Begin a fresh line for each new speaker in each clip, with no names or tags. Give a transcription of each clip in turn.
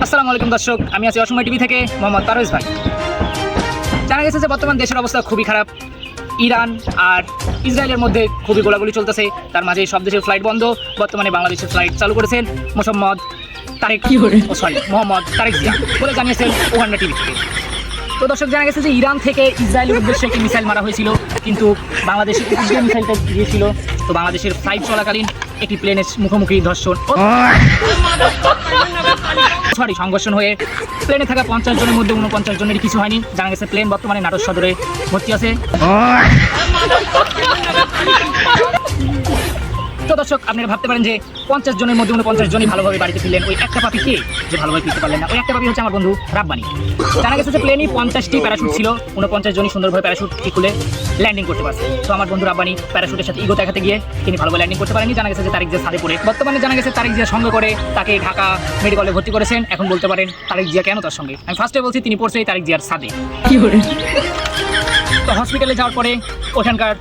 আসসালামু আলাইকুম দর্শক, আমি আছি অসময় টিভি থেকে মোহাম্মদ পারভেজ ভাই। জানা গেছে যে বর্তমান দেশের অবস্থা খুবই খারাপ। ইরান আর ইসরায়েলের মধ্যে খুবই গোলাগুলি চলতেছে, তার মাঝে সব দেশের ফ্লাইট বন্ধ। বর্তমানে বাংলাদেশের ফ্লাইট চালু করেছেন মোহাম্মদ তারেক জিয়া বলে জানিয়েছেন ওহান্না টিভি থেকে। তো দর্শক, জানা গেছে যে ইরান থেকে ইসরায়েলের উদ্দেশ্যে একটি মিসাইল মারা হয়েছিল, কিন্তু বাংলাদেশে যে মিসাইলটা দিয়েছিল, তো বাংলাদেশের ফ্লাইট চলাকালীন একটি প্লেনের মুখোমুখি ধর্ষণ সংঘর্ষণ হয়ে প্লেনে থাকা 50 জনের মধ্যে 49 জনের কিছু হয়নি। জানা গেছে প্লেন বর্তমানে নাটোর সদরে ভর্তি আছে। তো দর্শক, আপনারা ভাবতে পারেন যে 50 জনের মধ্যে 49 জনই ভালোভাবে বাড়িতে ফিরলেন, ওই একটা পাপি কে যে ভালোভাবে ফিরতে পারলেন না? ওই একটা পাপি হচ্ছে আমার বন্ধু রাব্বানি। জানা গেছে যে প্লেনই 50টি প্যারাশুট ছিল, 49 জনই সুন্দরভাবে প্যারাশুট খুলে ল্যান্ডিং করতে পারছে। তো আমার বন্ধু রাব্বানি প্যারাশুটের সাথে ইগো দেখাতে গিয়ে তিনি ভালোভাবে ল্যান্ডিং করতে পারেনি। জানা গেছে যে তারেক জিয়া ছাদে পড়ে, বর্তমানে জানা গেছে তারেক জিয়া সঙ্গে করে তাকে ঢাকা মেডিকেলে ভর্তি করেছেন। এখন বলতে পারেন তারেক জিয়া কেন তার সঙ্গে? আমি ফার্স্টে বলছি তিনি পড়ছে তারেক জিয়ার ছাদে। তো হসপিটালে যাওয়ার পরে ওখানকার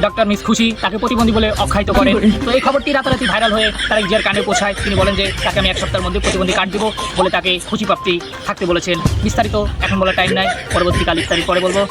ডক্টর মিস খুশি তাকে প্রতিবন্ধী বলে আখ্যায়িত করেন। তো এই খবরটি রাতারাতি ভাইরাল হয়ে তারেক জিয়ার কানে পৌঁছায়। তিনি বলেন যে তাকে আমি 1 সপ্তাহের মধ্যে প্রতিবন্ধী কার্ড দিব বলে তাকে খুশি প্রাপ্তি থাকতে বলেছেন। বিস্তারিত এখন বলার টাইম নাই, পরবর্তীকাল বিস্তারিত পরে বলবো।